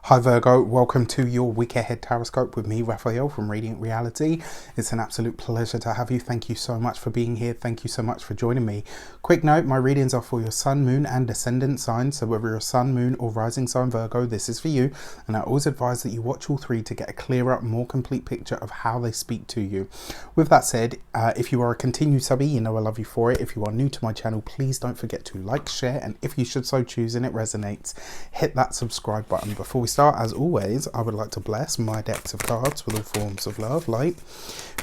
Hi Virgo, welcome to your week ahead Taroscope with me, Raphael from Radiant Reality. It's an absolute pleasure to have you. Thank you so much for being here. Thank you so much for joining me. Quick note, my readings are for your sun, moon and ascendant signs. So whether you're a sun, moon or rising sign Virgo, this is for you. And I always advise that you watch all three to get a clearer, more complete picture of how they speak to you. With that said, if you are a continued subby, you know I love you for it. If you are new to my channel, please don't forget to like, share, and if you should so choose and it resonates, hit that subscribe button. Before we start, as always, I would like to bless my decks of cards with all forms of love, light,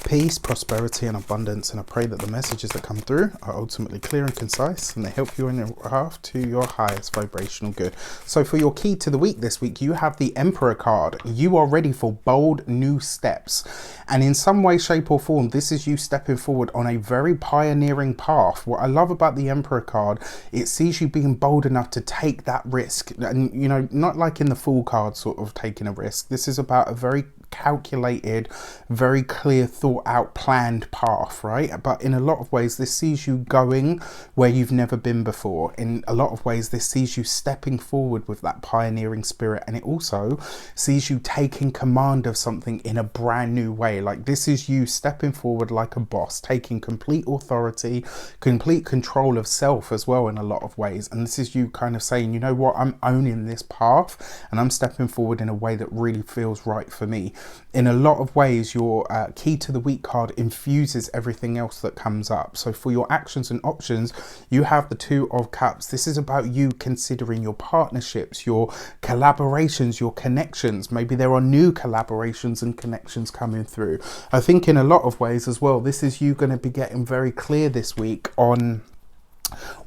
peace, prosperity and abundance, and I pray that the messages that come through are ultimately clear and concise and they help you in your path to your highest vibrational good. So for your key to the week this week, you have the Emperor card. You are ready for bold new steps, and in some way, shape or form, this is you stepping forward on a very pioneering path. What I love about the Emperor card, it sees you being bold enough to take that risk, and you know, not like in the Fool card sort of taking a risk. This is about a very calculated, very clear, thought out, planned path, right? But in a lot of ways, this sees you going where you've never been before. In a lot of ways, this sees you stepping forward with that pioneering spirit, and it also sees you taking command of something in a brand new way. Like, this is you stepping forward like a boss, taking complete authority, complete control of self as well in a lot of ways. And this is you kind of saying, you know what, I'm owning this path and I'm stepping forward in a way that really feels right for me. In a lot of ways, your key to the week card infuses everything else that comes up. So for your actions and options, you have the Two of Cups. This is about you considering your partnerships, your collaborations, your connections. Maybe there are new collaborations and connections coming through. I think in a lot of ways as well, this is you going to be getting very clear this week on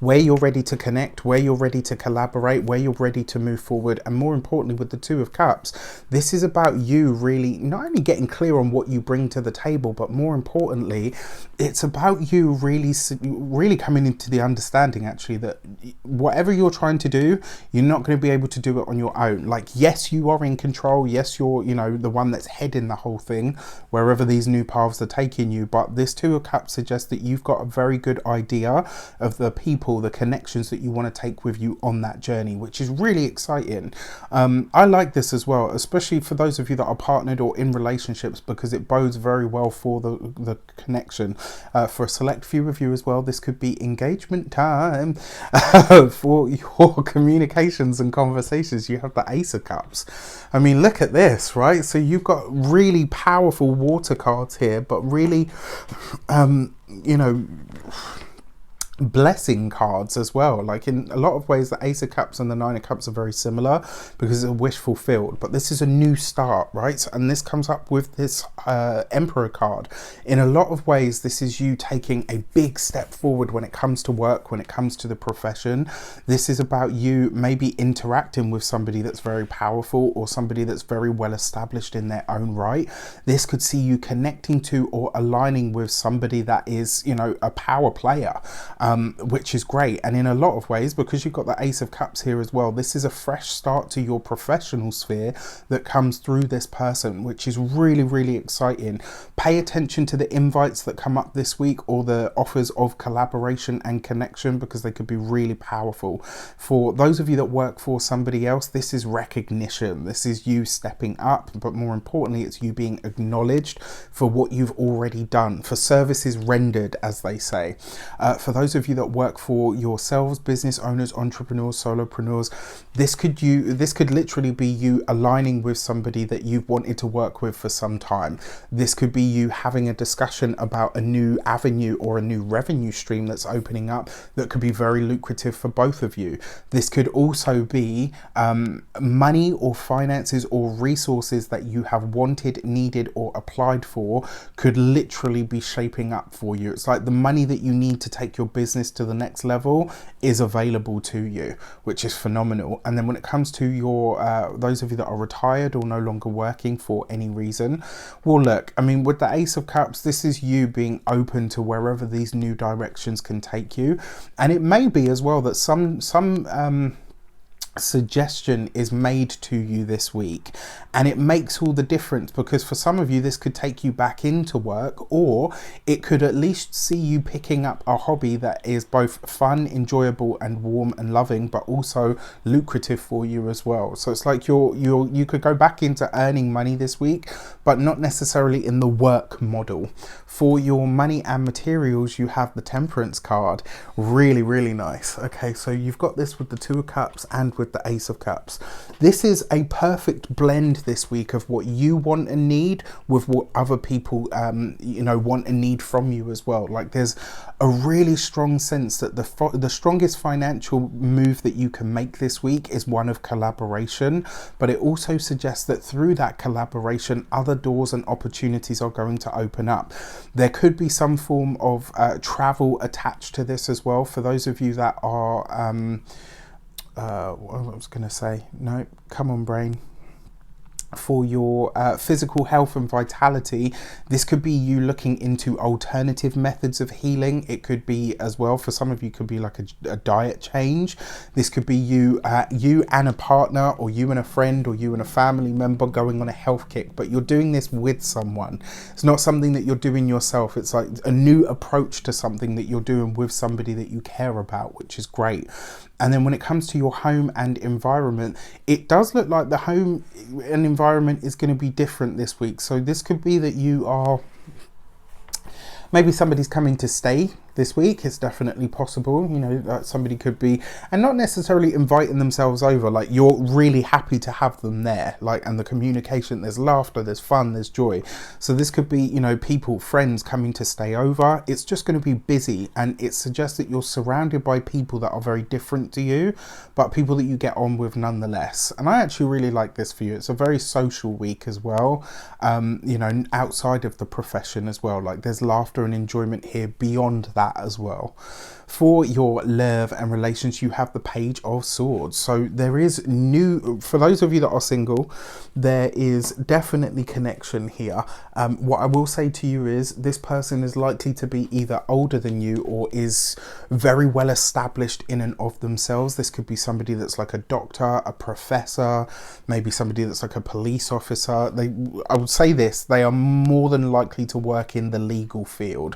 where you're ready to connect, where you're ready to collaborate, where you're ready to move forward. And more importantly, with the Two of Cups, this is about you really not only getting clear on what you bring to the table, but more importantly, it's about you really coming into the understanding actually that whatever you're trying to do, you're not going to be able to do it on your own. Like, yes, you are in control. Yes, you're, you know, the one that's heading the whole thing, wherever these new paths are taking you. But this Two of Cups suggests that you've got a very good idea of the people, the connections that you want to take with you on that journey, which is really exciting. I like this as well, especially for those of you that are partnered or in relationships, because it bodes very well for the connection. For a select few of you as well, this could be engagement time for your communications and conversations. You have the Ace of Cups. I mean, look at this, right? So you've got really powerful water cards here, but really, you know, blessing cards as well. Like, in a lot of ways, the Ace of Cups and the Nine of Cups are very similar because it's a wish fulfilled, but this is a new start, right? And this comes up with this Emperor card. In a lot of ways, this is you taking a big step forward when it comes to work, when it comes to the profession. This is about you maybe interacting with somebody that's very powerful or somebody that's very well established in their own right. This could see you connecting to or aligning with somebody that is, you know, a power player, which is great. And in a lot of ways, because you've got the Ace of Cups here as well, this is a fresh start to your professional sphere that comes through this person, which is really, really exciting. Pay attention to the invites that come up this week or the offers of collaboration and connection, because they could be really powerful. For those of you that work for somebody else, this is recognition. This is you stepping up, but more importantly, it's you being acknowledged for what you've already done, for services rendered, as they say. For those of you that work for yourselves, business owners, entrepreneurs, solopreneurs, this could literally be you aligning with somebody that you've wanted to work with for some time. This could be you having a discussion about a new avenue or a new revenue stream that's opening up that could be very lucrative for both of you. This could also be money or finances or resources that you have wanted, needed, or applied for could literally be shaping up for you. It's like the money that you need to take your business to the next level is available to you, which is phenomenal. And then when it comes to your those of you that are retired or no longer working for any reason, well, look, I mean, with the Ace of Cups, this is you being open to wherever these new directions can take you. And it may be as well that some suggestion is made to you this week, and it makes all the difference, because for some of you this could take you back into work, or it could at least see you picking up a hobby that is both fun, enjoyable and warm and loving, but also lucrative for you as well. So it's like you could go back into earning money this week, but not necessarily in the work model. For your money and materials, you have the Temperance card. Really nice. Okay, so you've got this with the Two of Cups and with the Ace of Cups. This is a perfect blend this week of what you want and need with what other people want and need from you as well. Like, there's a really strong sense that the strongest financial move that you can make this week is one of collaboration, but it also suggests that through that collaboration other doors and opportunities are going to open up. There could be some form of travel attached to this as well. For those of you that are what I was going to say, no, come on brain. For your physical health and vitality, this could be you looking into alternative methods of healing. It could be as well, for some of you, could be like a diet change. This could be you and a partner, or you and a friend, or you and a family member going on a health kick, but you're doing this with someone. It's not something that you're doing yourself. It's like a new approach to something that you're doing with somebody that you care about, which is great. And then when it comes to your home and environment, it does look like the home and environment is going to be different this week. So this could be that you are, maybe somebody's coming to stay this week. It's definitely possible, you know, that somebody could be, and not necessarily inviting themselves over, like you're really happy to have them there, like, and the communication, there's laughter, there's fun, there's joy. So this could be, you know, people, friends coming to stay over. It's just going to be busy, and it suggests that you're surrounded by people that are very different to you, but people that you get on with nonetheless. And I actually really like this for you. It's a very social week as well, you know, outside of the profession as well. Like, there's laughter and enjoyment here beyond that as well. For your love and relations, you have the Page of Swords. So there is new, for those of you that are single, there is definitely connection here. What I will say to you is this person is likely to be either older than you or is very well established in and of themselves. This could be somebody that's like a doctor, a professor, maybe somebody that's like a police officer. I would say this, they are more than likely to work in the legal field,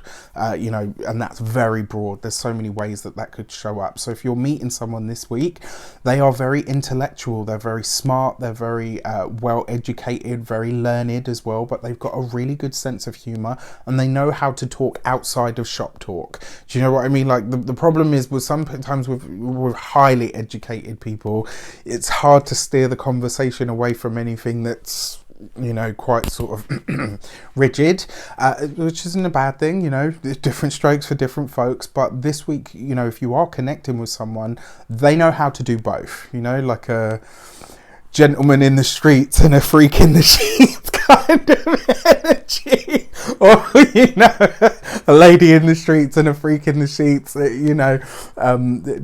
you know, and that's very broad. There's so many ways that could show up. So if you're meeting someone this week, they are very intellectual, they're very smart, they're very well educated, very learned as well, but they've got a really good sense of humor, and they know how to talk outside of shop talk. Do you know what I mean? Like, the problem is with sometimes with highly educated people, it's hard to steer the conversation away from anything that's, you know, quite sort of rigid, which isn't a bad thing, you know, different strokes for different folks. But this week, you know, if you are connecting with someone, they know how to do both, you know, like a gentleman in the streets and a freak in the sheets kind of energy, or, you know, a lady in the streets and a freak in the sheets, you know,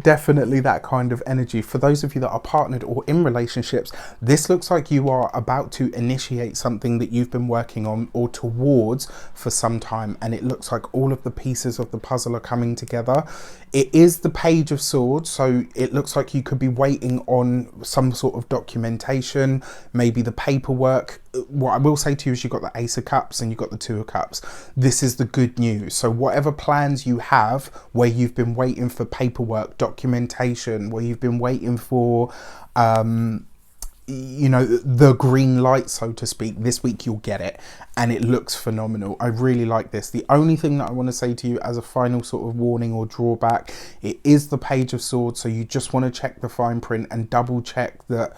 definitely that kind of energy. For those of you that are partnered or in relationships, this looks like you are about to initiate something that you've been working on or towards for some time, and it looks like all of the pieces of the puzzle are coming together. It is the Page of Swords, so it looks like you could be waiting on some sort of documentation, maybe the paperwork. What I will say to you is you've got the Ace of Cups and you've got the Two of Cups. This is the good news. So whatever plans you have where you've been waiting for paperwork, documentation, where you've been waiting for you know, the green light, so to speak, this week you'll get it, and it looks phenomenal. I really like this. The only thing that I want to say to you as a final sort of warning or drawback, it is the Page of Swords, so you just want to check the fine print and double check that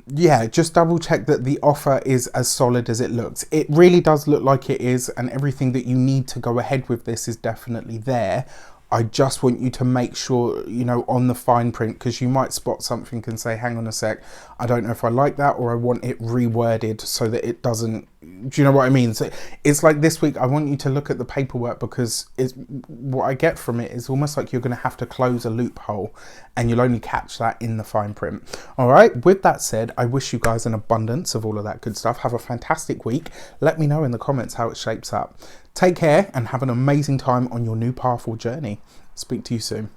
yeah, just double check that the offer is as solid as it looks. It really does look like it is, and everything that you need to go ahead with this is definitely there. I just want you to make sure, you know, on the fine print, because you might spot something and say, hang on a sec, I don't know if I like that, or I want it reworded so that it doesn't, do you know what I mean? So it's like this week, I want you to look at the paperwork, because what I get from it is almost like you're going to have to close a loophole, and you'll only catch that in the fine print. All right, with that said, I wish you guys an abundance of all of that good stuff. Have a fantastic week. Let me know in the comments how it shapes up. Take care and have an amazing time on your new path or journey. Speak to you soon.